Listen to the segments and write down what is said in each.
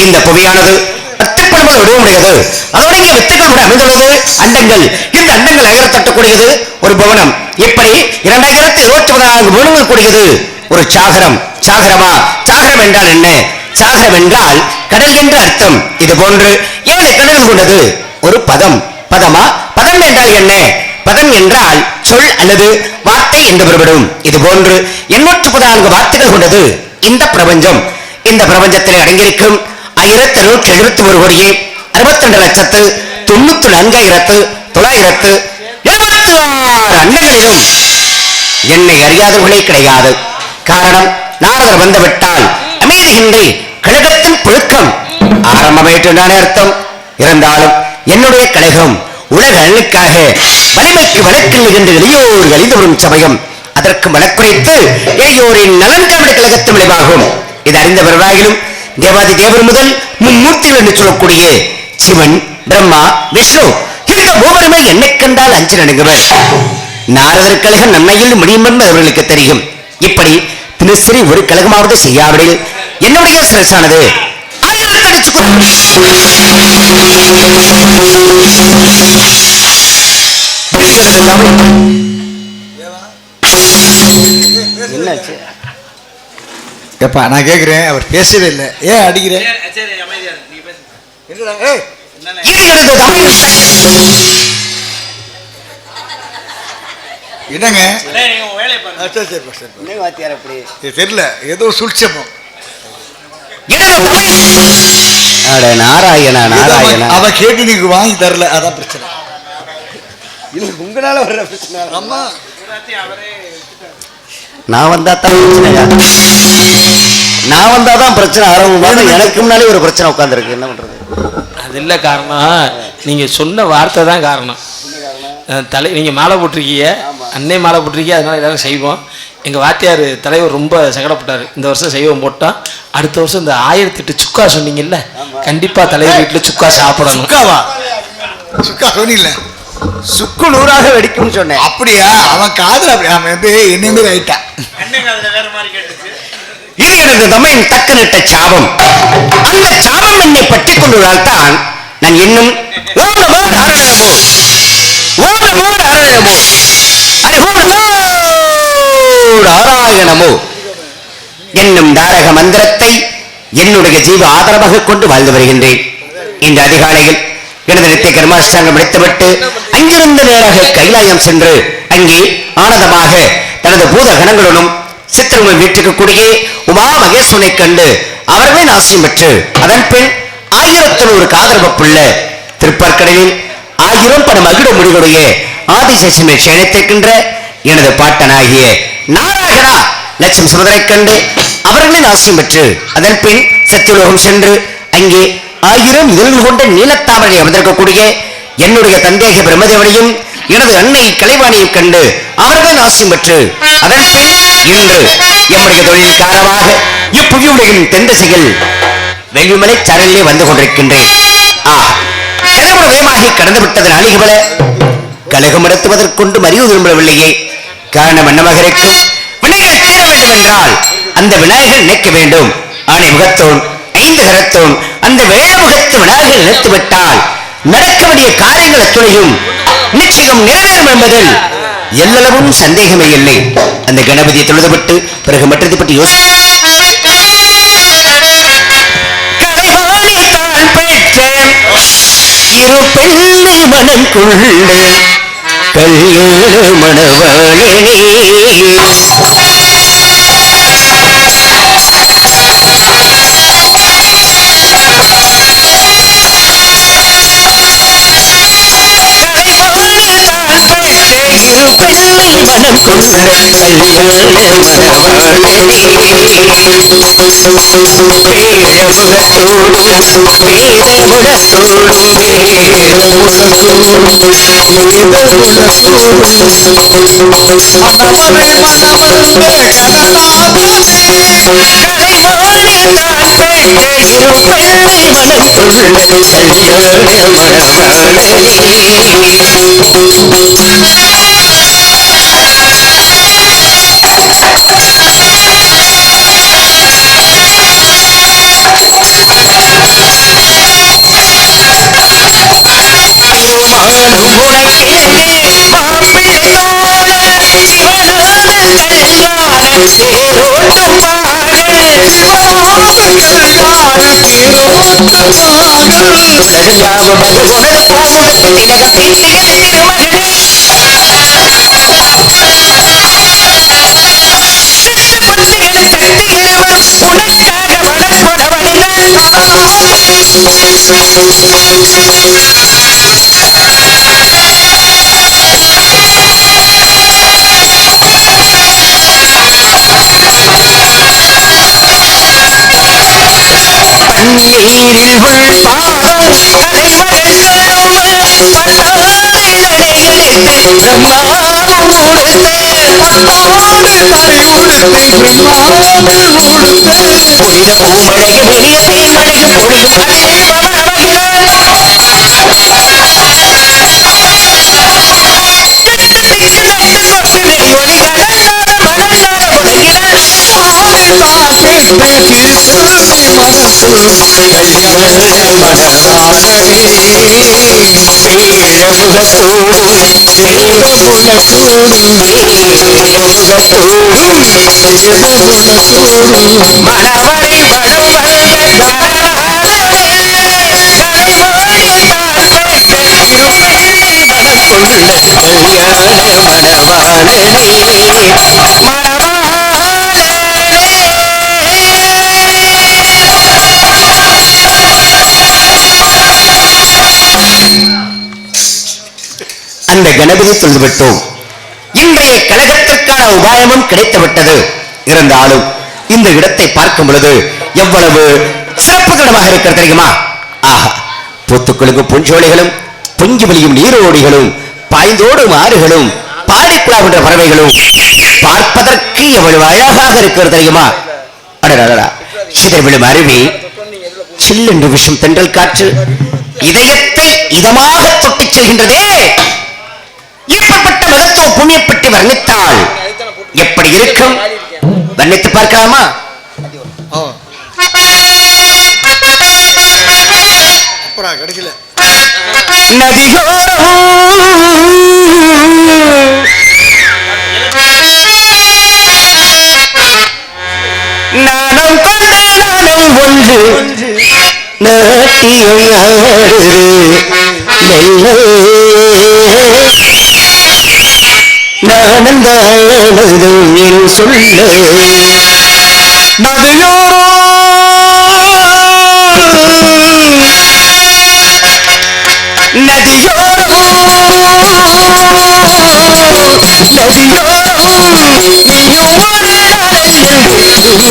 இந்த புவியானது அத்துப்படுவது வடிவமுடையது. அதோடைய வித்துக்கள் கூட அமைந்துள்ளது அண்டங்கள். இந்த அண்டங்கள் அகர தட்டக்கூடியது ஒரு பவனம். இப்படி 2024 பவனங்கள் கூடியது ஒரு சாகரம். சாகரமா? சாகரம் என்றால் என்ன? சாகரம் என்றால் கடல் என்று அர்த்தம். இது போன்று 7 கடல்கள் கொண்டது ஒரு பதம். பதமா? பதம் என்றால் என்ன? பதம் என்றால் சொல் அல்லது வார்த்தை என்று பெறப்படும். இது போன்று 814 வார்த்தைகள் கொண்டது இந்த பிரபஞ்சம். இந்த பிரபஞ்சத்தில் அடங்கியிருக்கும் 1771 கோடியே 62,94,976 அண்டங்களிலும் என்னை அறியாதவர்களே கிடையாது. காரணம், நாரதர் வந்துவிட்டால் அமைதியின்றி கழகத்தின் புழுக்கம் ஆரம்பமாயிற்று அர்த்தம். இருந்தாலும் என்னுடைய கழகம் உலக அழலுக்காக வலிமைக்கு வழக்கில் என்று எளியோர் அழிந்து வரும் சமயம் அதற்கு வழக்குரைத்து எளியோரின் நலன் காவிட கழகத்தின் விளைவாகும். இது அறிந்த பிறராகிலும் தேவாதி தேவர் முதல் மும்மூர்த்திகள் என்று சொல்லக்கூடிய சிவன், பிரம்மா, விஷ்ணு இந்த மூவருமே என்னை கண்டால் அஞ்சு நடுங்குவர். நாரதர் கழகம் நன்மையில் முடியும் என்று அவர்களுக்கு தெரியும். இப்படி தினசரி ஒரு கழகமாவது செய்யாவிடில் என்னுடைய சிரசானது என்னாச்சு? எப்பா நான் கேட்கிறேன், அவர் பேசவே இல்லை, ஏன் அடிக்கிறேன்? என்னங்க தெரியல, ஏதோ சூழ்ச்சமோ. நாராயணா நாராயணா, அவ கேட்டு நீங்க வாங்கி தரல, அதான் பிரச்சனை. இல்ல உங்களால வர்ற பிரச்சனை. அம்மா நான் வந்தா தான் பிரச்சனையா? நான் வந்தாதான் பிரச்சனை ஆரம்பம். எனக்கு முன்னாலே ஒரு பிரச்சனை உட்காந்துருக்கு. என்ன பண்றது? அது இல்லை காரணம், நீங்க சொன்ன வார்த்தை தான் காரணம். நீங்க மாலை போட்டிருக்கீங்க, அன்னை மாலை போட்டிருக்கீங்க, அதனால எல்லாரும் செய்வோம். எங்கள் வாத்தியார் தலைவர் ரொம்ப சங்கடப்பட்டார். இந்த வருஷம் செய்வோம் போட்டோம், அடுத்த வருஷம் இந்த 1008 சுக்கா சொன்னீங்கல்ல, கண்டிப்பா தலைவர் வீட்டில் சுக்கா சாப்பிடணும். சுக்காவா? சுக்கா சொன்னீங்கல்ல, சுக்கு 100ஆக வெடிக்கும் சொன்னேன். அப்படியா? அவன் காதல் அப்படி, அவன் வந்து என்ன மாதிரி ஆயிட்டான். இது எனது தமையின் தக்க நிட்ட சாபம். அந்த சாபம் என்னை பற்றி கொண்டுள்ளால் தான் நான் இன்னும் நாராயணமோ என்னும் தாரக மந்திரத்தை என்னுடைய ஜீவ ஆதரவாக கொண்டு வாழ்ந்து வருகின்றேன். இந்த அதிகாலையில் எனது நித்திய கர்மாஷ்டாங்கம் முடித்துவிட்டு அங்கிருந்து நேராக கைலாயம் சென்று அங்கே ஆனந்தமாக தனது பூத கணங்களுடனும் சித்திரங்கள் வீட்டுக்கூடிய உமா மகேஸ்வரனை கண்டு அவரவே நாசியம் பெற்று அதன் பின் 1100 காதரவப்புள்ள திருப்பற்கடலில் 1000 பட மகிழ முடிவுடைய ஆதிசேஷனை சேனைத்திருக்கின்ற எனது பாட்டனாகிய நாராயணா லட்சம் சுமதரை கண்டு அவர்களின் ஆசையும் பெற்று அதன் பின் சத்தியலோகம் சென்று அங்கே 1000 இதழ்கள் கொண்ட நீலத்தாமரை அமர்ந்திருக்கக்கூடிய என்னுடைய தந்தைய பிரம்மதேவனையும் எனது அன்னை கலைவாணியும் கண்டு அவர்களின் ஆசையும் பெற்று அதன் பின் இன்று எம்முடைய தொழில் காரணமாக இப்புவியுலகின் தென் திசையில் வெள்ளிமலை சாரலிலே வந்து கொண்டிருக்கின்றேன். கலவர வேகமாக கடந்து விட்டது நாளிகபல கலகம் நடத்துவதற்கொண்டு மறிவு விரும்பவில்லையே. காரணம் என்னமாக இருக்கும்? வினைகள் தீர வேண்டும் என்றால் அந்த விநாயகர் நினைக்க வேண்டும். ஆணை முகத்தோன் 5 கரத்தோன் அந்த வேழமுகத்து விநாயகர் நினைத்து விட்டால் நடக்க வேண்டிய காரியங்கள் அத்துணையும் நிச்சயம் நிறைவேறும் என்பதில் எல்லளவும் சந்தேகமே இல்லை. அந்த கணபதியை தொழுதுவிட்டு பிறகு மற்றதை பற்றி இரு பெண்ணை மனம் கொள்ள கல்யாண மணவாளனே மனம் கொண்ட அந்த கணபதி சொல்லிவிட்டோம். இன்றைய கழகத்திற்கான உபாயமும் கிடைத்துவிட்டது. இருந்தாலும் இந்த இடத்தை பார்க்கும் பொழுது எவ்வளவு சிறப்புகரமாக இருக்கிறது தெரியுமா? ஆஹா, பூத்துக்குழுங்கு பூஞ்சோலைகளும் பொங்கி வலியும் நீரோடிகளும் பாய்ந்தோடும் ஆறுகளும் பாடிக்குழாகின்ற பறவைகளும் பார்ப்பதற்கு எவ்வளவு அழகாக இருக்கிறது தெரியுமா? அடடா, சிதவிடும் அருவி, சில்லென்று விஷம் தென்றல் காற்று இதயத்தை இதமாக தொட்டிச் செல்கின்றதே. இப்படிப்பட்ட மகத்துவ பூமியை பற்றி வர்ணித்தால் எப்படி இருக்கும்? வர்ணித்து பார்க்கலாமா? கிடைக்கல. நாணம் கொண்டு நாணம் ஒன்று நாட்டியம் ஆடுது நானந்தானதும் என் சொல்ல நதியோரோ நதியோரோ நதியோரோ நீயும் ஒரு நாளென்று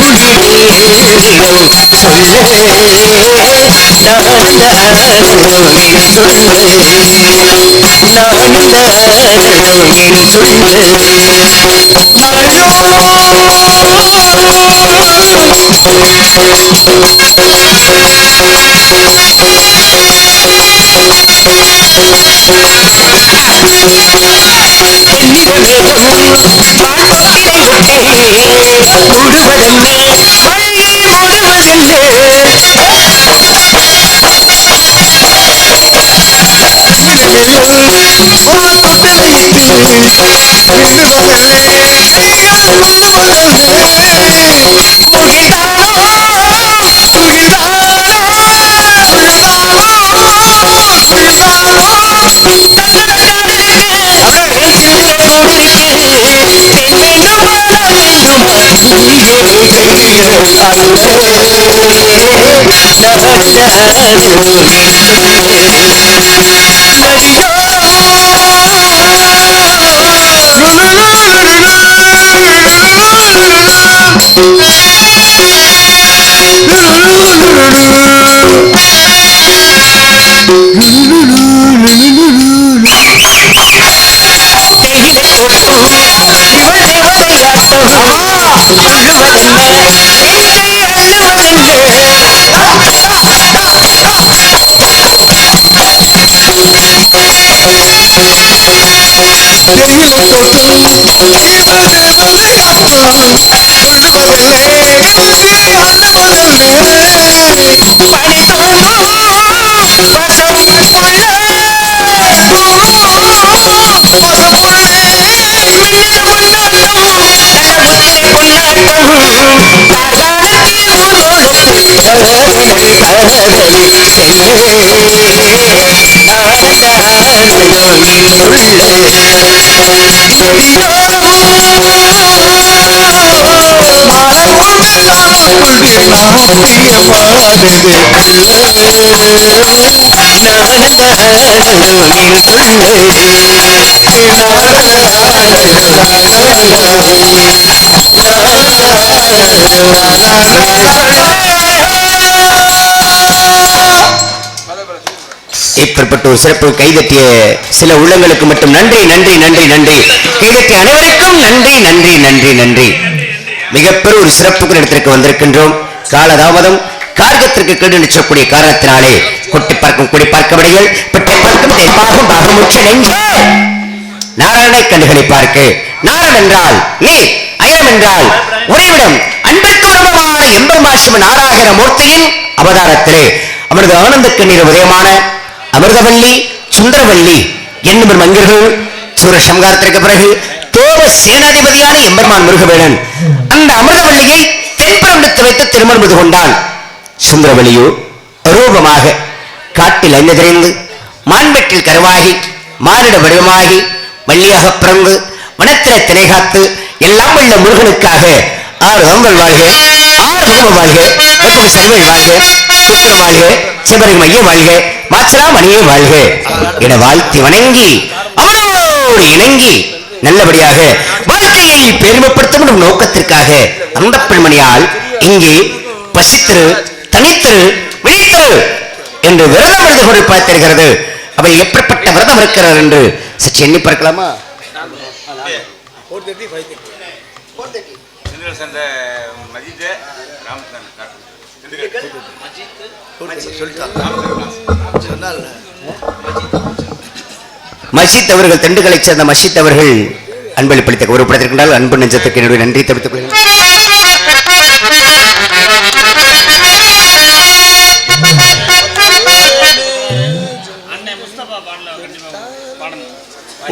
இப்படிப்பட்ட ஒரு சிறப்பு கைதட்டிய சில உள்ளங்களுக்கு மட்டும் நன்றி நன்றி நன்றி நன்றி. கைதட்டிய அனைவருக்கும் நன்றி நன்றி நன்றி நன்றி. மிகப்பெரிய ஒரு சிறப்புக்கு இடத்திற்கு வந்திருக்கின்றோம். காலதாமதம் கார்கத்திற்கு கேடு நிச்சக்கூடிய காரணத்தினாலே கொட்டி பார்க்கும் குடி பார்க்க விடையில் பெட்டை பார்க்கும் தேர்ப்பாகும் பாகமுற்ற நெஞ்சே நாராயண கண்டுகளை பார்க்க. நாரணன் என்றால் நீர், அயம் என்றால் உறைவிடம். அன்பிற்கு உருவமான எம்பெருமாசிவ நாராயண மூர்த்தியின் அவதாரத்திலே அவரது ஆனந்த கண்ணீர் உதயமான அமிர்தவல்லி சுந்தரவல்லி என்னும் மங்கர்கள் சூரசம்காரத்திற்கு பிறகு தேவ சேனாதிபதியான எம்பெருமான் முருகவேணன் அந்த அமிர்தவல்லியை தென்புறத்து வைத்து திருமணம் செய்து கொண்டான். சுந்தரவல்லியோ ரூபமாக காட்டில் அணிந்திருந்து மான்வெட்டில் கருவாகி மானிட வடிவமாகி வள்ளியாக பிறந்து வனத்திலே திரை காத்து எல்லாம் உள்ள முருகனுக்காக 6 அம்பல் வாழ்க, 6 முகம வாழ்க, வெப்பம் செல்வல் வாழ்க, புத்திர வாழ்க, சிவரின் மைய வாழ்க, மாச்சலா மணியே வாழ்க என வாழ்த்தி வணங்கி அவனோடு இணங்கி நல்லபடியாக வாழ்க்கையை பெருமைப்படுத்தும் நோக்கத்திற்காக அந்த பெண்மணியால் இங்கே பசித்திரு, தனித்திரு, விழித்திரு என்று விரதம் எழுது கொண்டு பார்த்திருக்கிறது. அவள் எப்படிப்பட்ட விரதம் இருக்கிறார் என்று சற்று எண்ணி பார்க்கலாமா? மஜித் அவர்கள் திண்டுக்கலை சேர்ந்த மஜித் அவர்கள் அன்பளிப்பளித்த கௌரவப்படுத்திருக்கின்றால் அன்பு நெஞ்சத்துக்கு என்னுடைய நன்றி தெரிவித்துக் கொள்கிறேன்.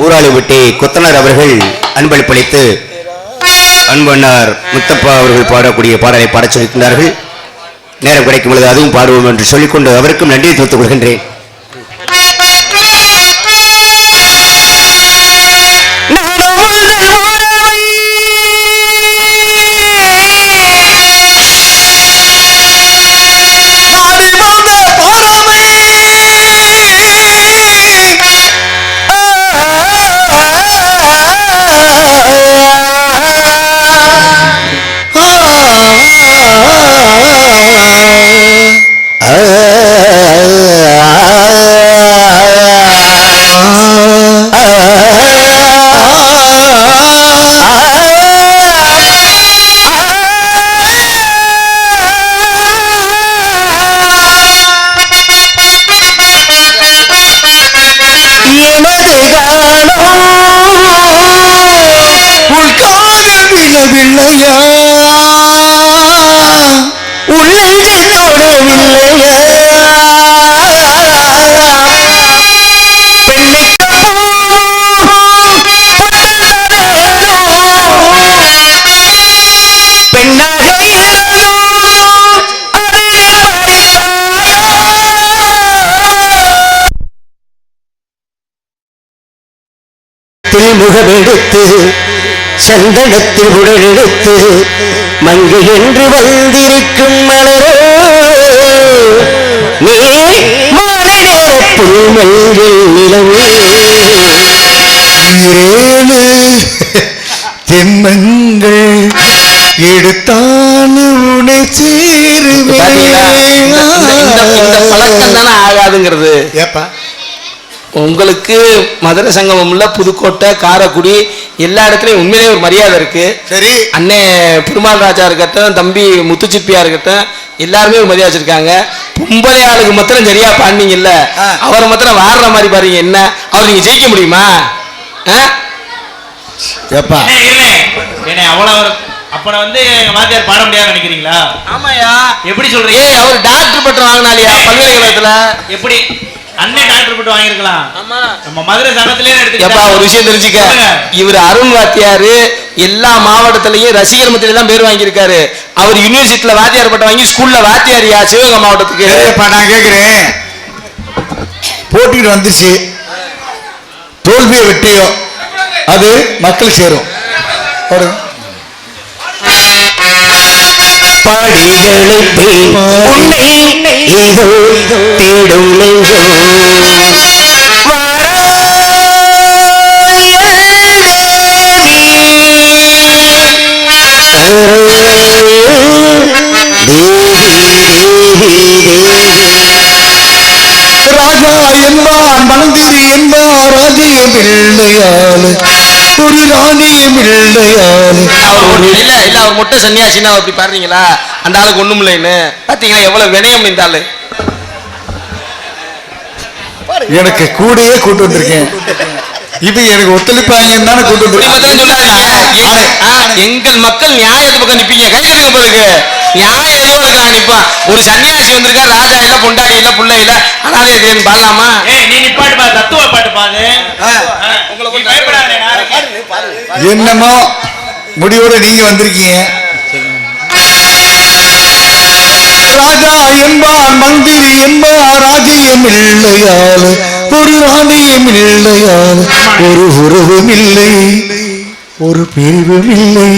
ஊராளி விட்டி கொத்தனார் அவர்கள் அன்பளிப்பளித்து அன்பண்ணார் முத்தப்பா அவர்கள் பாடக்கூடிய பாடலை பாடச் சொல்லியிருக்கிறார்கள். நேரம் கிடைக்கும் பொழுது அதுவும் பாடுவோம் என்று சொல்லிக்கொண்டு அவருக்கும் நன்றியை தெரிவித்துக் கொள்கின்றேன். வில்லையா உள்ளோட வில்லையா முகமெடுத்து சந்தனத்தில் உடலெடுத்து மங்கை என்று வந்திருக்கும் மலரோ நீ மாலை நேரத்தில் மஞ்சள் நிலவே தென்மங்கள் எடுத்தால் உனை சேருவேன். இந்த பழக்கம் தானே ஆகாதுங்கிறது. ஏப்பா உங்களுக்கு மதுரை சங்கமம்ல புதுக்கோட்டை காரைக்குடி எல்லா இடத்துலயும் உண்மையிலேயே ஒரு மரியாதை இருக்கு. சரி, அண்ணே பெருமாள் ராஜா இருக்கட்டும், தம்பி முத்துச்சிப்பியா இருக்கட்டும், எல்லாருமே ஒரு மரியாதை வச்சிருக்காங்க. பொம்பளை ஆளுக்கு மாத்திரம் சரியா பாண்டிங்கல்ல, அவரை மாத்திரம் வாடுற மாதிரி பாருங்க. என்ன அவர் நீங்க ஜெயிக்க முடியுமா? ஏப்பா அவ்வளவு அப்ப வந்து எங்க வாத்தியார் பாட முடியாது நினைக்கிறீங்களா? ஆமாயா. எப்படி சொல்றீங்க? அவர் டாக்டர் பட்டம் வாங்கினாலியா பல்கலைக்கழகத்துல? எப்படி அண்ணன் டாக்டர் பட்டம் வாங்கிருக்கலாம்? ஆமா, நம்ம மதுரை சங்கத்திலே எடுத்துக்கப்பா. ஒரு விஷயம் தெரிஞ்சுக்க, இவர் அருண் வாத்தியாரு எல்லா மாவட்டத்திலையும் ரசிகர் மத்தியில தான் பேர் வாங்கியிருக்காரு. அவர் யூனிவர்சிட்டியில வாத்தியார் பட்டம் வாங்கி ஸ்கூல்ல வாத்தியாரியா சிவகங்கை மாவட்டத்துக்கு. நான் கேட்கிறேன், போட்டிட்டு வந்துச்சு, தோல்வியோ வெற்றியோ அது மக்கள் சேரும். பாடிகளை ஏதோ தேடும் நெஞ்சோ ராஜா என்பான் மனதிரி என்பார் ராஜ்யம் இல்லையாளு ஒரு ராணியம் இல்லையாளு. இல்ல இல்ல அவர் மொட்டை சன்னியாசின்னா அப்படி பாருங்களா? அந்த ஆளுக்கு ஒண்ணும் இல்லைன்னு பாத்தீங்களா? எவ்வளவு வினயம் இந்த ஆளு. எனக்கு கூடயே கூட்டு வந்திருக்கேன். இப்ப எனக்கு ஒத்துழைப்பாங்கன்னு தானே கூட்டு வந்திருக்கேன். எங்கள் மக்கள் நியாயத்து பக்கம் நிப்பீங்க. கையெழுத்துக்கு பிறகு நியாயம் எதுவும் இருக்கா நிப்பா. ஒரு சன்னியாசி வந்திருக்கா, ராஜா இல்ல பொண்டாடி இல்ல புள்ள இல்ல, அனாதே தேன் பாடலாமா? நீ நிப்பாட்டு பா, தத்துவ பாட்டு பாது. என்னமோ முடிவோட நீங்க வந்திருக்கீங்க. ராஜா என்பான் மந்திரி என்பார் ராஜ்யம் இல்லையாள் ஒரு ராணியம் இல்லையாள் ஒரு உறவும் இல்லை ஒரு பிரிவும் இல்லை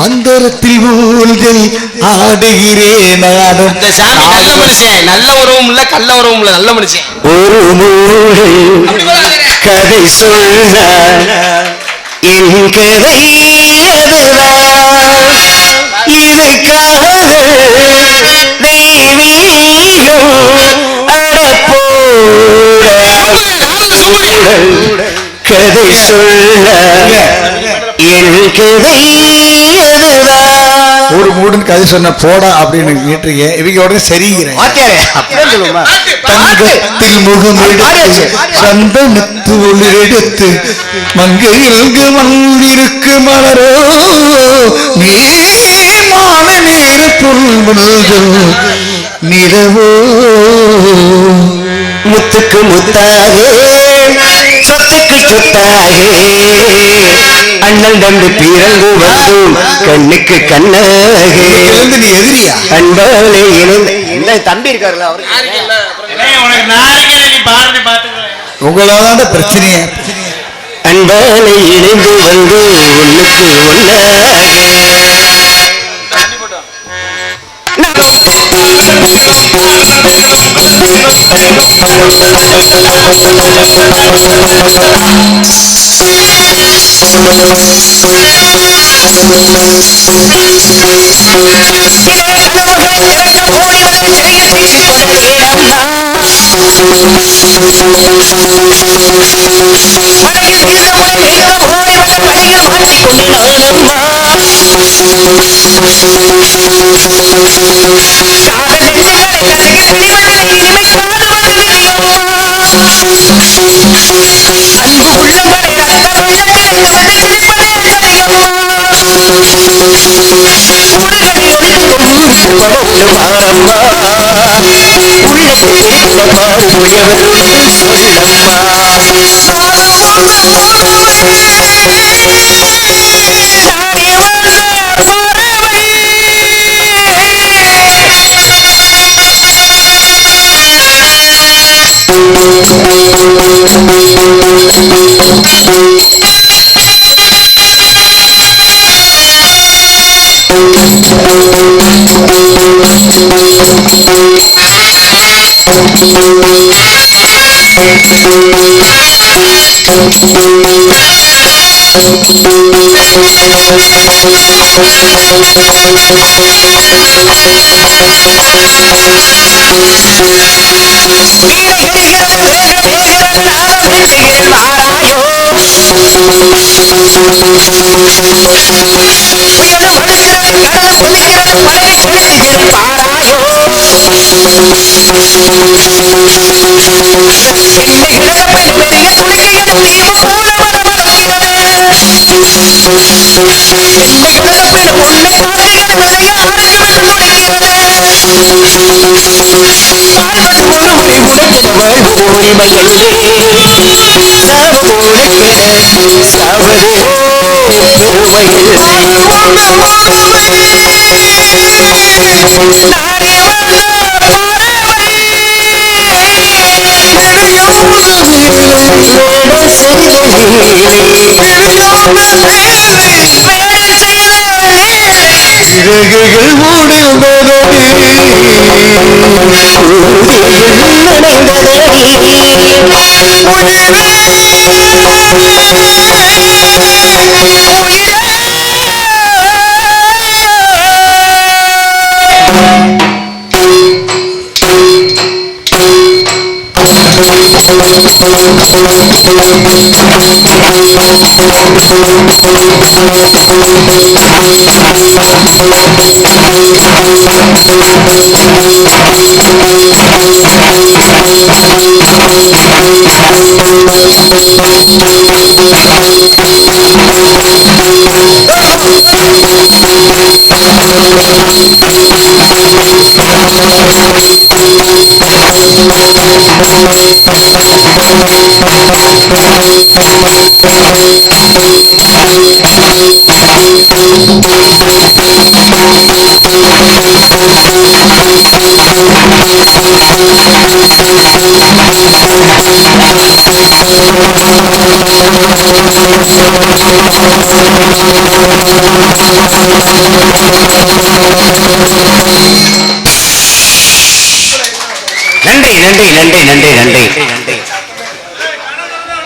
அந்தரத்தில் ஊழ்கள் ஆடுகிறேன் நானும். இந்த சாமி நல்ல மனுஷன், நல்ல உறவும் இல்ல கள்ள உறவும் இல்ல, நல்ல மனுஷன். ஒரு கதை சொல்ல என் கதை அதுதான் இதுக்காக தெய்வீகம் அடப்போட கதை சொல்ல என் கதை அதுதான். ஒரு மூடன் கதை சொன்ன போடா அப்படின்னு கேட்டிருக்கீங்க. இவங்க உடனே சரிங்கிறேன். தங்கத்தில் முகம் எடுத்து சந்தனத்து ஒளிர் எடுத்து மங்கையில்கு வந்திருக்கு மலரோ நீ மான நேர பொருள்கள் நிலவோ முத்துக்கு முத்தாக சொத்துக்கு சொத்தாக அண்ணன் தம்பி பிறந்து வந்தும் கண்ணுக்கு கண்ணாக நீ எதிரியா அன்பாலே இணைந்த தம்பி இருக்காருல்ல அவரு உங்களால பிரச்சனையே. அன்பாலே இணைந்து வந்து ஒண்ணுக்கு ஒன்னாக அன்பு உள்ளவரை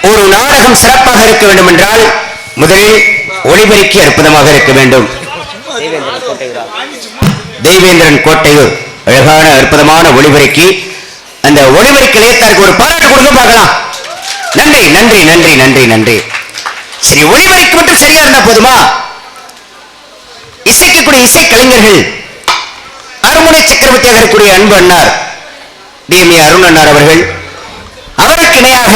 ஒரு நாடகம் சிறப்பாக இருக்க வேண்டும் என்றால் முதலில் ஒளிபெருக்கி அற்புதமாக இருக்க வேண்டும். தேவேந்திரன் கோட்டையூர் அழகான அற்புதமான ஒளிபெருக்கி. அந்த ஒளிபெருக்கி நிலையத்தாருக்கு ஒரு பாராட்டு கொடுக்க பார்க்கலாம். நன்றி நன்றி நன்றி நன்றி நன்றி. சரி, ஒளிபெருக்கி மட்டும் சரியா இருந்தா போதுமா? இசைக்கக்கூடிய இசை கலைஞர்கள் அருமுனை சக்கரவர்த்தியாக இருக்கக்கூடிய அன்பு அண்ணார் டிஎம்ஏ அருண் அண்ணார் அவர்கள், அவருக்கு இணையாக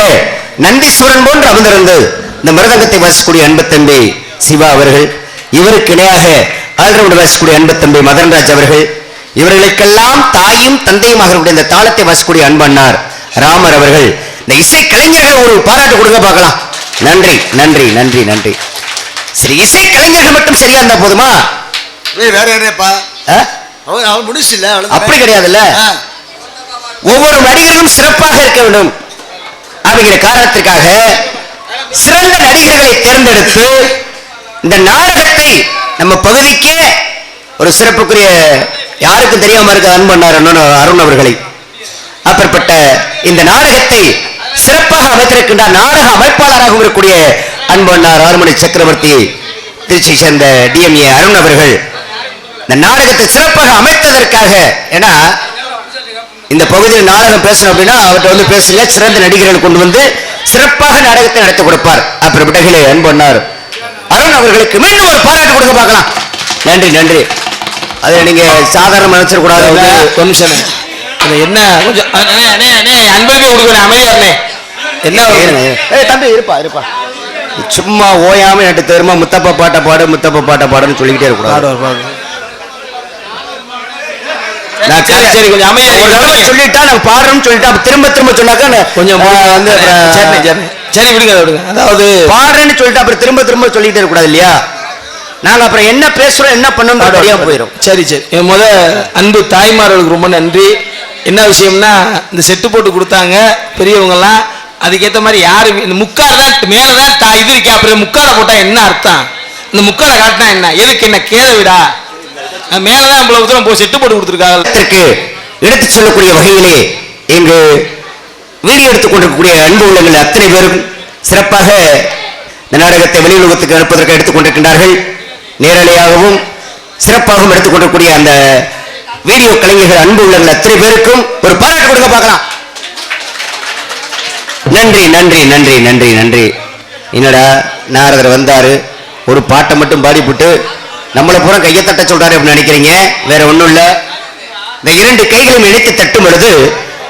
நந்தீஸ்வரன் போன்று அமர்ந்திருந்து இந்த மிருதங்கத்தை வாசிக்கக்கூடிய அன்பு தம்பி சிவா அவர்கள், இவருக்கு இணையாக ஆல்ரவுண்ட் வாசிக்கக்கூடிய அன்பு தம்பி மதன்ராஜ் அவர்கள், இவர்களுக்கெல்லாம் தாயும் தந்தையுமாக இருக்கக்கூடிய இந்த தாளத்தை வாசிக்கக்கூடிய அன்பு அண்ணார் ராமர் அவர்கள், இந்த இசை கலைஞர்கள் ஒரு பாராட்டு கொடுக்க பார்க்கலாம். நன்றி நன்றி நன்றி நன்றி. சரி, இசை கலைஞர்கள் மட்டும் சரியா இருந்தா போதுமா? வேற என்னப்பா அவன் முடிச்சு இல்ல, அப்படி கிடையாதுல்ல. ஒவ்வொரு நடிகர்களும் சிறப்பாக இருக்க வேண்டும். அப்படிங்கிற காரணத்திற்காக சிறந்த நடிகர்களை தேர்ந்தெடுத்து இந்த நாடகத்தை நம்ம பகுதிக்கே ஒரு சிறப்புக்குரிய, யாருக்கும் தெரியாம இருக்க அன்பு அண்ணார் அருண் அவர்களை, அப்பேற்பட்ட இந்த நாடகத்தை சிறப்பாக அமைத்திருக்கின்ற நாடக அமைப்பாளராகவும் இருக்கக்கூடிய அன்பு அண்ணார் ஆறுமணி சக்கரவர்த்தி திருச்சி சேர்ந்த டிஎம்ஏ அருண் அவர்கள் இந்த நாடகத்தை சிறப்பாக அமைத்ததற்காக, ஏன்னா இந்த பகுதியில் நாடகம் பேசணும் அப்படின்னா அவர்கிட்ட வந்து பேசுங்க, சிறந்த நடிகர்கள் கொண்டு வந்து சிறப்பாக நாடகத்தை நடத்தி கொடுப்பார். அப்படிப்பட்ட அன்பு அண்ணார் அருண் அவர்களுக்கு மீண்டும் ஒரு பாராட்டு கொடுக்க பார்க்கலாம். நன்றி நன்றி. அதை நீங்க சாதாரண நினைச்சிடக்கூடாது. ஒரு நிமிஷம் என்ன கொஞ்சம் அன்பருக்கு கொடுக்குறேன், அமைதியா என்ன தம்பி இருப்பா இருப்பா சும்மா ஓயாம எனக்கு தெரியுமா முத்தப்பா பாட்ட பாடு முத்தப்பா பாட்ட பாடுன்னு சொல்லிக்கிட்டே இருக்கக்கூடாது. நான் சரி சரி கொஞ்சம் அமைதியா ஒரு தடவை சொல்லிட்டா நான் பாடுறோம்னு சொல்லிட்டா திரும்ப திரும்ப சொன்னாக்கா கொஞ்சம் வந்து சரி சரி சரி விடுங்க விடுங்க. அதாவது பாடுறேன்னு சொல்லிட்டு அப்புறம் திரும்ப திரும்ப சொல்லிட்டே இருக்கக்கூடாது இல்லையா? நாங்க அப்புறம் என்ன பேசுறோம் என்ன பண்ணணும் தெரியாம போயிடும். சரி சரி என் அன்பு தாய்மார்களுக்கு ரொம்ப நன்றி. என்ன விஷயம்னா இந்த செட்டு போட்டு கொடுத்தாங்க பெரியவங்கலாம், அதுக்கேற்ற மாதிரி யாரு இந்த முக்கால தான் மேலதான் இது இருக்கா, அப்புறம் முக்கால போட்டா என்ன அர்த்தம், இந்த முக்கால காட்டினா என்ன, எதுக்கு என்ன கேத விடா மேலதான் இவ்வளவு தூரம் போய் செட்டு போட்டு கொடுத்துருக்காங்க. எடுத்து சொல்லக்கூடிய வகையிலே இங்கு வீடியோ எடுத்துக் கொண்டிருக்கக்கூடிய அன்பு உள்ளங்கள் அத்தனை பேரும் சிறப்பாக இந்த நாடகத்தை வெளியுலகத்துக்கு அனுப்புவதற்கு எடுத்துக் கொண்டிருக்கின்றார்கள். நேரலையாகவும் சிறப்பாகவும் எடுத்துக் கொண்டிருக்கக்கூடிய அந்த வீடியோ கலைஞர்கள் அன்பு உள்ளங்கள் அத்தனை பேருக்கும் ஒரு பாராட்டு கொடுக்க பார்க்கலாம். நன்றி நன்றி நன்றி நன்றி நன்றி. என்னடா நாரதர் வந்தாரு ஒரு பாட்டை மட்டும் பாடிவிட்டு நம்மளை பூரா கையை தட்ட சொல்றாரு அப்படின்னு நினைக்கிறீங்க? வேற ஒண்ணும் இல்ல. இந்த இரண்டு கைகளும் இணைத்து தட்டும் பொழுது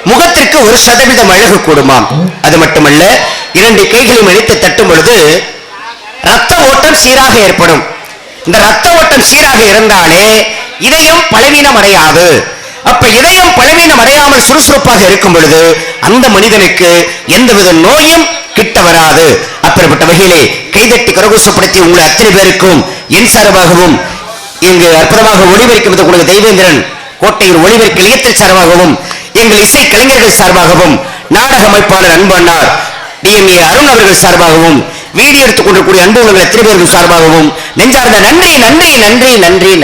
முகத்திற்கு 1% அழகு கூடுமாம். அது மட்டுமல்ல, இரண்டு கைகளும் இணைத்து தட்டும் பொழுது ரத்த ஓட்டம் சீராக ஏற்படும். இந்த ரத்த ஓட்டம் சீராக இருந்தாலே இதயம் பலவீனம் அடையாது. அப்ப இதயம் பலவீனம் அடையாமல் சுறுசுறுப்பாக இருக்கும் பொழுது அந்த மனிதனுக்கு எந்தவித நோயும் கிட்ட வராது. அப்படிப்பட்ட வகையிலே கைதட்டி கரகோஷப்படுத்தி உங்களை அத்தனை பேருக்கும் என் சார்பாகவும் இங்கு அற்புதமாக ஒளிபரிக்கும் உங்களுக்கு தெய்வேந்திரன் கோட்டையில் ஒளிபரிக்க நிலையத்தின் சார்பாகவும் எங்கள் இசை கலைஞர்கள் சார்பாகவும் நாடக அமைப்பாளர் அன்பு அண்ணார் டிஎம்ஏ அருண் அவர்கள் சார்பாகவும் வீடியோ எடுத்துக் கொண்டிருக்கூடிய அன்பு உள்ளவர்கள் எத்தனை பேருக்கு சார்பாகவும் நெஞ்சார்ந்த நன்றி நன்றி நன்றி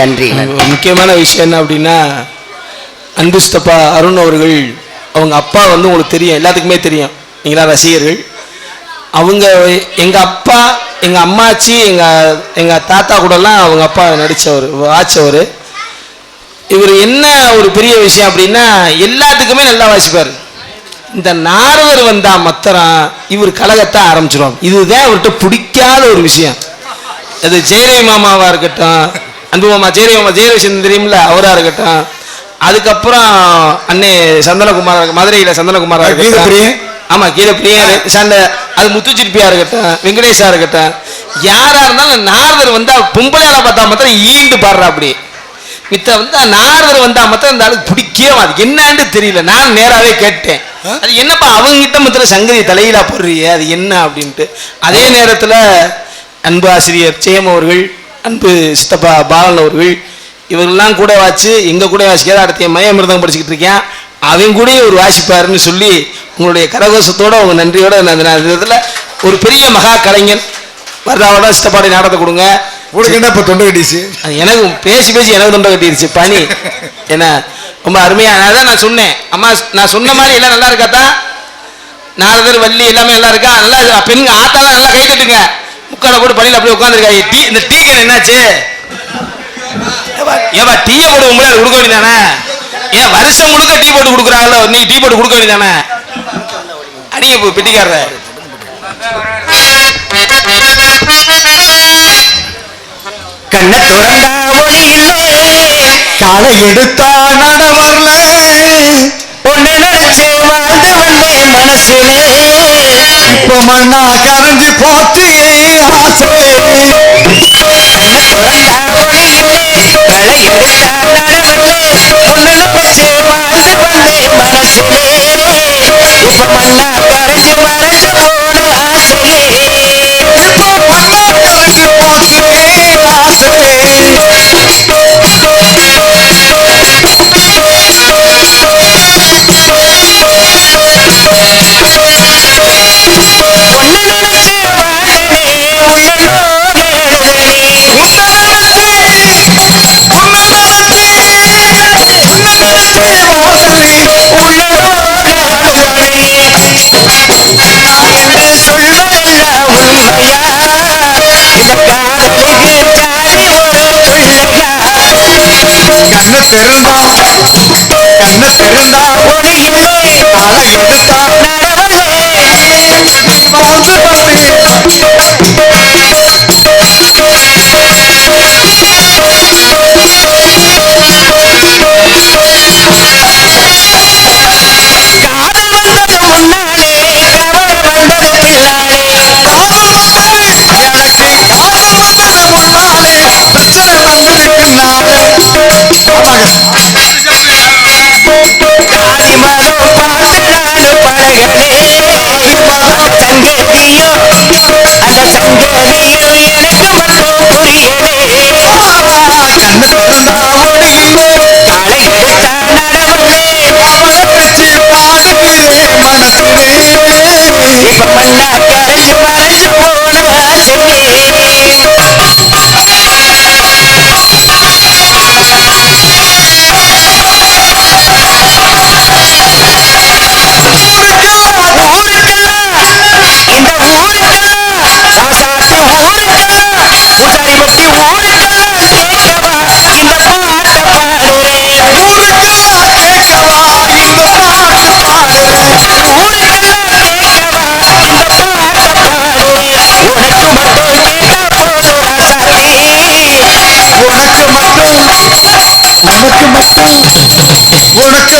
நன்றி நன்றி. முக்கியமான விஷயம் என்ன அப்படின்னா, அன்பு சித்தப்பா அருண் அவர்கள் அவங்க அப்பா உங்களுக்கு தெரியும், எல்லாத்துக்குமே தெரியும், நீங்களா ரசிகர்கள். அவங்க எங்க அப்பா எங்க அம்மாச்சி எங்க தாத்தா கூடலாம் அவங்க அப்பா நடிச்சவர் வாச்சவர். இவர் என்ன ஒரு பெரிய விஷயம் அப்படின்னா எல்லாத்துக்குமே நல்லா வாசிப்பார். இந்த நாரதர் வந்தா மத்திரம் இவர் கலகத்தை ஆரம்பிச்சிடும். இதுதான் இவர்கிட்ட பிடிக்காத ஒரு விஷயம். அது ஜெயரவி மாமாவா இருக்கட்டும், அன்பு மாமா ஜெயரவி தெரியுமில்ல அவரா இருக்கட்டும், அதுக்கப்புறம் அண்ணே சந்தனகுமார் மதுரையில சந்தனகுமாரா இருக்கட்டும், ஆமா கீழப்பிரியா சண்டை, அது முத்துச்சிற்பியா இருக்கட்டும், வெங்கடேஷா இருக்கட்டும், யாரா இருந்தாலும் நாரதர் வந்தா பொம்பளையால பார்த்தா மாத்திரம் ஈண்டு பாடுறா. அப்படி மித்த நாரதர் வந்தா மாத்திரம் இந்த ஆளுக்கு பிடிக்கவே அது என்னன்னு தெரியல. நான் நேராவே கேட்டேன், அது என்னப்பா அவங்ககிட்ட மாத்திரம் சங்கதி தலையிலா போடுறிய அது என்ன அப்படின்ட்டு. அதே நேரத்துல அன்பு ஆசிரியர் ஜெயம் அவர்கள், அன்பு சித்தப்பா பாலன் அவர்கள், இவர்கள்லாம் கூட வாச்சு எங்க கூட வாசிக்காத அடுத்த மயமிருதம் படிச்சுக்கிட்டு இருக்கேன், அவங்க கூட ஒரு வாசிப்பாருன்னு சொல்லி உங்களுடைய கரகோஷத்தோட உங்க நன்றியோட இதுல ஒரு பெரிய மகா கலைஞன் வர்றாவோட சித்தப்பாடி நாடகத்தை கொடுங்க. உங்களுக்கு என்ன இப்ப தொண்டை கட்டிடுச்சு? எனக்கு பேசி பேசி எனக்கு தொண்டை கட்டிடுச்சு பனி. என்ன ரொம்ப அருமையா அதான் நான் சொன்னேன், அம்மா நான் சொன்ன மாதிரி எல்லாம் நல்லா இருக்காத்தா, நாரதர் வள்ளி எல்லாமே நல்லா இருக்கா, நல்லா பெண்கள் ஆத்தாலாம் நல்லா கை தட்டுங்க. முக்கால போட்டு பணியில் அப்படியே உட்காந்துருக்காங்க. டீ இந்த டீ கேன் என்னாச்சு? ஏப்பா டீயை போட்டு உங்களை கொடுக்க வேண்டியதானே? ஏன் வருஷம் முழுக்க டீ போட்டு கொடுக்குறாங்களோ, நீ டீ போட்டு கொடுக்க வேண்டியதானே? அடிங்க பெட்டிக்காரர கண்ணை துறந்தா ஒளி இல்லை, காலை எடுத்தா நட வரல, ஒன்னு நினைச்சு வாழ்ந்து வந்தேன் மனசுல, இப்ப மண்ணா கரைஞ்சு போச்சு ஆசை. கண்ணை துறந்தா ஒளி இல்லை, களை எடுத்தா நடவல்ல, ஒன்னு நினைச்சு வாழ்ந்து வந்தேன் மனசுல, இப்ப மண்ணா கரைஞ்சு மறைஞ்சு போன ஆசையே, இப்போ மண்ணா கரைஞ்சு போச்சு ஆசை. ஒன்னு நினைச்சு வாழ்ந்தே உள்ளோடு சொல்வதெல்லாம் உண்மையா, இந்த காதலுக்கு ஜாதி ஒரு பிள்ளையா, கண்ணு தெரிந்தா ஒளியிலே காலை எடுத்தா நடவலே, வாழ்ந்து காதல் வந்தது முன்னாலே கவலை வந்தது பின்னாலே, காதல் வந்தது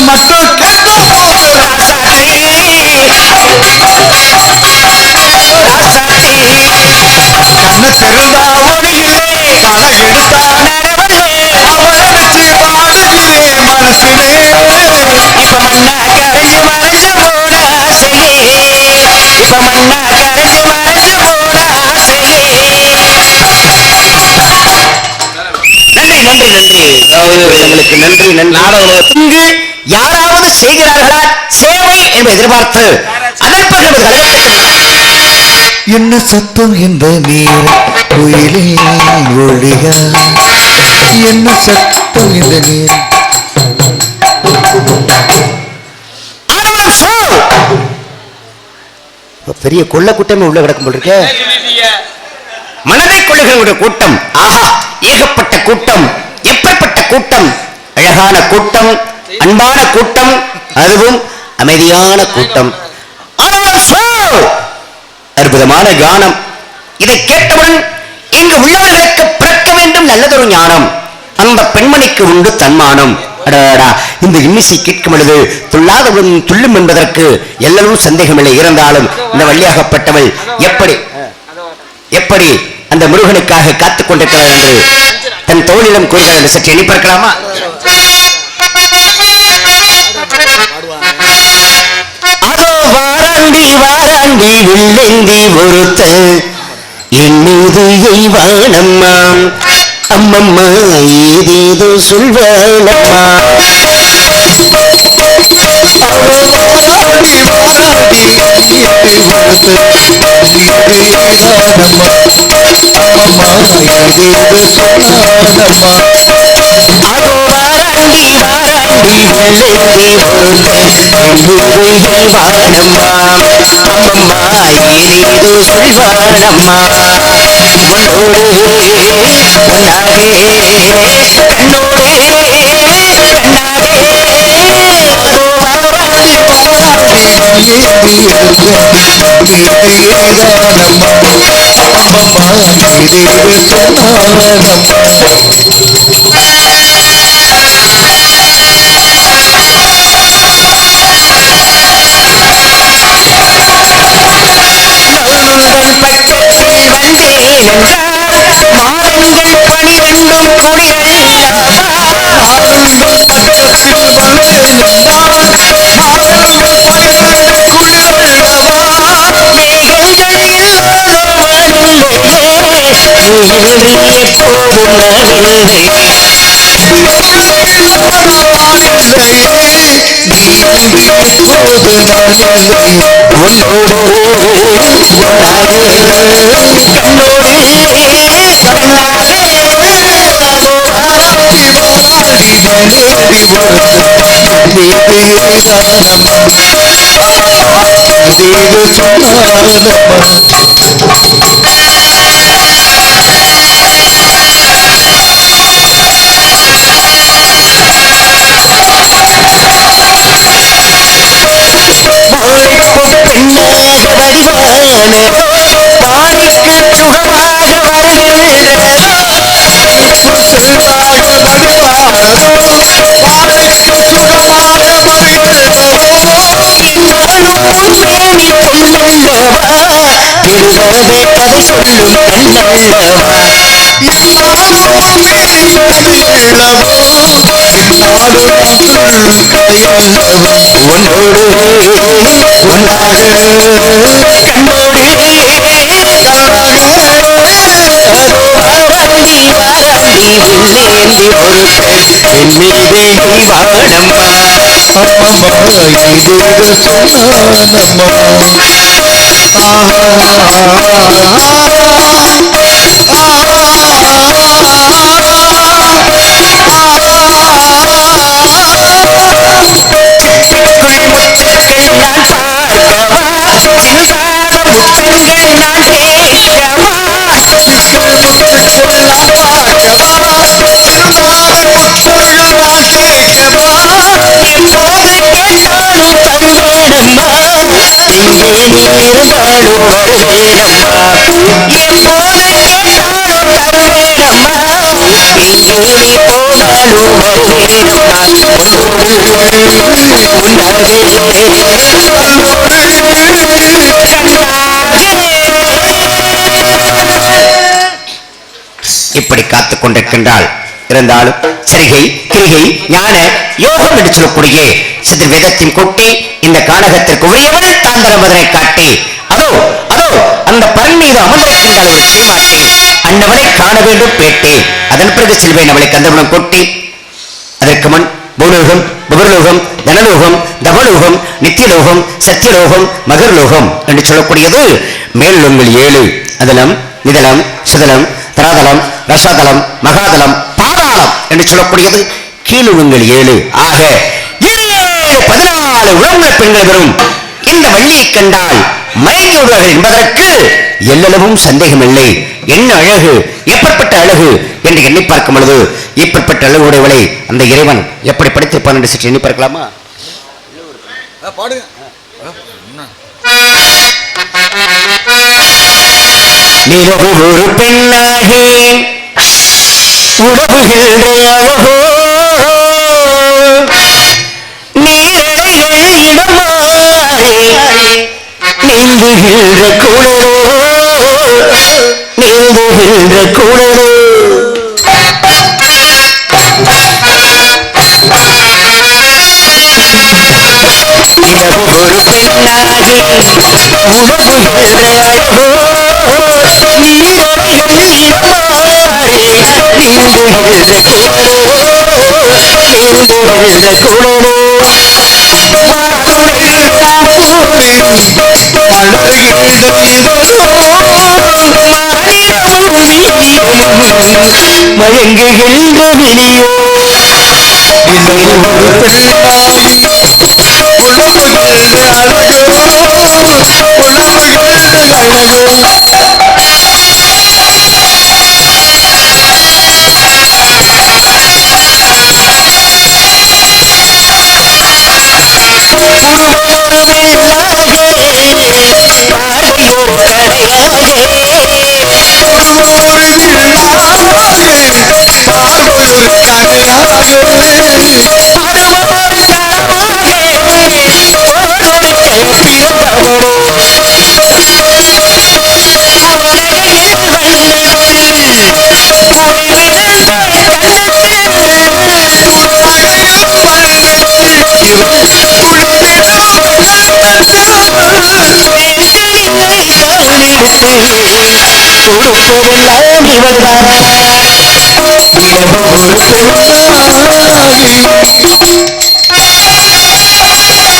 மட்டும் கண்ண திறந்தா ஒளியிலே பணம் எடுத்தா அவனை வச்சு பாடுகிறேன் மனசுலே. இப்ப மண்ணா கரைஞ்சு மறைஞ்சு போன ஆசையே, இப்ப மண்ணா கரைஞ்சு மறைஞ்சு போன ஆசையே. நன்றி நன்றி நன்றி. உங்களுக்கு நன்றி நன்றி. நாடகம் இங்கு யாராவது செய்கிறார்களா சேவை என்று எதிர்பார்த்து அதற்கு என்ன சத்தம் இந்த நீர் குயிலே ஒழியா, என்ன சத்தம் இந்த நீர். பெரிய கொள்ள கூட்டமே உள்ள கிடக்கும் போல் இருக்க. மனதை கொள்ளுகிற கூட்டம், ஆஹா ஏகப்பட்ட கூட்டம், எப்பேற்பட்ட கூட்டம், அழகான கூட்டம், அன்பான கூட்டம், அதுவும் அமைதியான கூட்டம். அற்புதமான கானம். இதை கேட்டவுடன் இங்கு உள்ளவர்களுக்கு பிறக்க வேண்டும் நல்லதொரு ஞானம். அந்த பெண்மணிக்கு உண்டு தன்மானம். இந்த இன்னிசை கேட்கும் பொழுது துள்ளாதவன் துள்ளும் என்பதற்கு எல்லோரும் சந்தேகமில்லை. இருந்தாலும் இந்த வழியாகப்பட்டவள் எப்படி எப்படி அந்த முருகனுக்காக காத்துக் கொண்டிருக்கிறார் என்று தன் தோளிடம் கூறுகிறது. சற்று எண்ணி பார்க்கலாமா? அதோ வாராண்டி வாராண்டி வில்லேந்தி ஒருத்த என் மீது எய்வானம்மா, அம்மம்மா ஏதேதோ சொல்வானம்மா. அதோ வாராண்டி வாராண்டி வில்லேந்தி ஒருத்த என் மீது எய்வானம்மா, அம்மம்மா ஏதேதோ சொல்வானம்மா. உன்னோடு உன்னாகே கண்ணோடு கண்ணாகே அதோ வாராண்டி பக்கத்தில் வந்தேன் என்றால் மாதங்கள் 12 கதை சொல்லும் எப்போது கேட்டாலும் தருவேனம்மா, இப்படி காத்துக் கொண்டிருக்கின்றாள். இருந்தாலும் சரிகை கிரிகை ஞான யோகம் என்று சொல்லக்கூடிய சதுர்வேதத்தின் கொட்டி இந்த கானகத்திற்கு உரியவள் தாந்தரமதனை காட்டி அதோ அதோ அந்த பரன் மீது அமர்ந்திருக்கின்றாள் ஒரு சீமாட்டி. அன்னவனை காண வேண்டும் பேட்டேன். அதன் பிறகு செல்வேன் அவளை கந்தவனம் கொட்டி. அதற்கு முன் பூலோகம் புகர்லோகம் தனலோகம் தவலோகம் நித்தியலோகம் சத்தியலோகம் மகர்லோகம் என்று சொல்லக்கூடியது மேல்லோகங்கள் 7. அதலம் நிதலம் சுதலம் தராதலம் ரசாதலம் மகாதலம் பாதாளம் என்று சொல்லக்கூடியது கீழுங்கள் 7. ஆக 14 உலக பெண்கள் வரும் இந்த வள்ளியை கண்டால் மயங்கி விடுவார்கள் என்பதற்கு எல்லளவும் சந்தேகமில்லை. என்ன அழகு, எப்படிப்பட்ட அழகு என்று எண்ணி பார்க்கும் பொழுது இப்படிப்பட்ட அழகுடையவளை அந்த இறைவன் எப்படி படைத்திருப்பான் என்று சற்று எண்ணி பார்க்கலாமா? நிலவு ஒரு பெண்ணாகி உறவுகின்ற அழகோ நீரடைகள் இடமாறி நீந்துகின்ற குளரோ நீந்துகின்ற குளரோ நிலவு ஒரு பெண்ணாகி உறவுகின்ற அழகோ நீரடைகள் இடமாறி நீந்துகின்ற குளரோ மயங்குகின்ற விழியோ கொடுப்பதெல்லாம் பவளமென விரலகமும் பசுத்தளி போல் வழிகரமும் பவளமென பசுத்தளி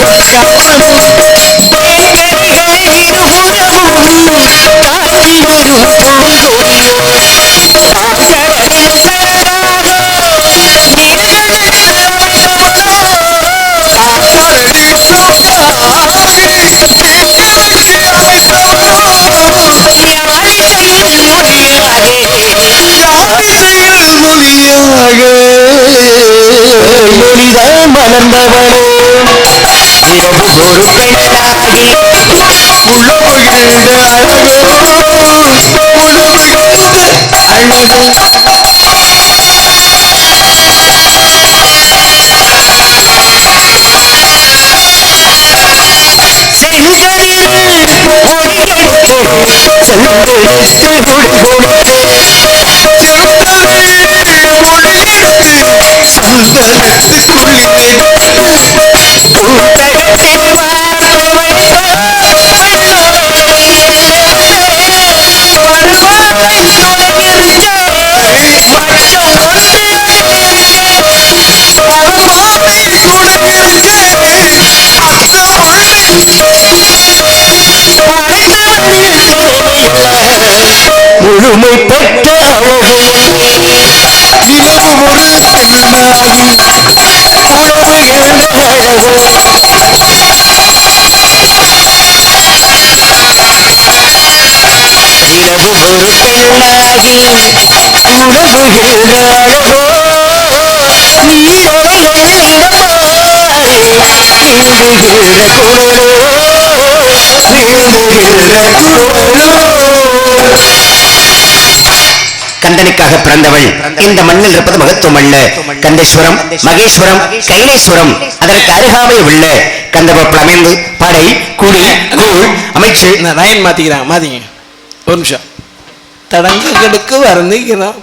போல் மொழிதான் மலர்ந்தவளோ இரவு ஒரு பெண்ணாகி உழவுகின்ற அழகோ உழவுகின்ற அழகோ முழுமை பெற்ற இரவு ஒரு பெண்ணாகி உறவுகின்ற அழகோ இரவு கந்தனுக்காக பிறந்தவள் இந்த மண்ணில் இருப்பது மகத்துவம் அல்ல. கந்தேஸ்வரம், மகேஸ்வரம், கைலேஸ்வரம் அதற்கு அருகாமை உள்ள கந்தபுரம் அமைந்து படை குடி கூழ் அமைச்சு நயன் மாத்திக்கிறாங்க. மாத்திங்க ஒரு நிமிஷம். தடங்குகளுக்கு வருந்துகிறோம்.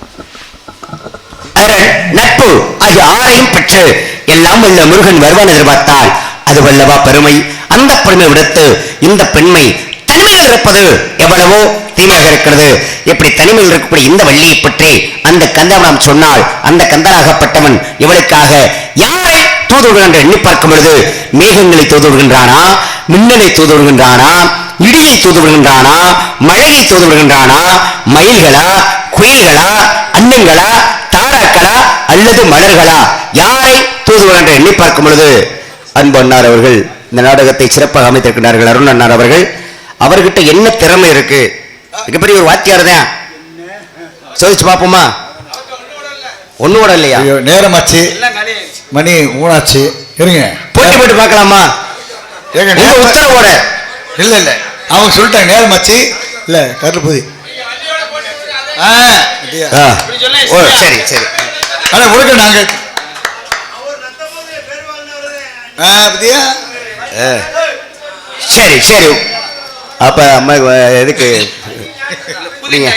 அரண் நட்பு ஆகிய ஆறையும் பெற்று எல்லாம் உள்ள முருகன் வருவான் எதிர்பார்த்தால் அது வல்லவா பெருமை. அந்த பெருமை விடுத்து இந்த பெண்மை தனிமையில் இருப்பது எவ்வளவோ தீமையாக இருக்கிறது. எப்படி தனிமையில் இருக்கக்கூடிய இந்த வள்ளியை பற்றி அந்த கந்தவனம் சொன்னால் அந்த கந்தனாகப்பட்டவன் இவளுக்காக யாரை தூதுவிடுகிறான் என்று எண்ணி பார்க்கும் பொழுது மேகங்களை தூதுவிடுகின்றானா, மின்னலை தூதுவிடுகின்றானா, இடியை தூதுவிடுகின்றானா, மழையை தூதுவிடுகின்றானா, மயில்களா, குயில்களா, அன்னங்களா, தாராக்களா அல்லது மலர்களா, யாரை தூதுவிடுகிறான் என்று எண்ணி பார்க்கும் பொழுது அன்பு அண்ணார் அவர்கள் இந்த நாடகத்தை சிறப்பாக அமைத்திருக்கிறார்கள். அருண் அண்ணார் அவர்கள், அவர்கிட்ட என்ன திறமை இருக்கு, மிகப்பெரிய ஒரு வாத்தியார் தான். சோதிச்சு பாப்போமா? ஒண்ணோட இல்லையா? நேரமாச்சு, மணி 3 ஆச்சு. இருங்க, போட்டி போட்டு பார்க்கலாமா? உத்தரவோட இல்ல இல்ல அவங்க சொல்லிட்டாங்க நேரமாச்சு. இல்ல கருப்புதி சரி சரி. ஆனா உனக்கு நாங்க பத்தியா சரி சரி. அப்ப அம்மா எதுக்கு நீங்க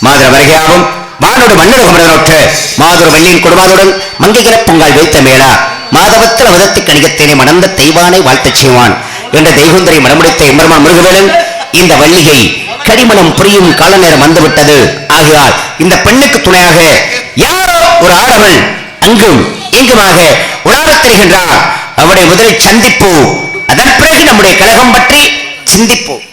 மாதர வருகையாகும் வானோடு மண்ணோடு மாதொரு வெள்ளியின் குடும்பத்துடன் மங்கைகிற பொங்கல் வைத்த மேலா மாதவத்தில் அவதத்தை கணிகத்தேனை மணந்த தெய்வானை வாழ்த்தச் செய்வான் என்ற தெய்குந்தரை மனமுடித்த எம்பெருமான் முருகவேலன் இந்த வள்ளியை கடிமணம் புரியும் கால நேரம் வந்துவிட்டது. ஆகையால் இந்த பெண்ணுக்கு துணையாக யாரோ ஒரு ஆடவன் அங்கும் இங்குமாக உலாவத் தெரிகின்றான். அவனை முதலில் சந்திப்போம், அதன் பிறகு நம்முடைய கழகம் பற்றி சிந்திப்போம்.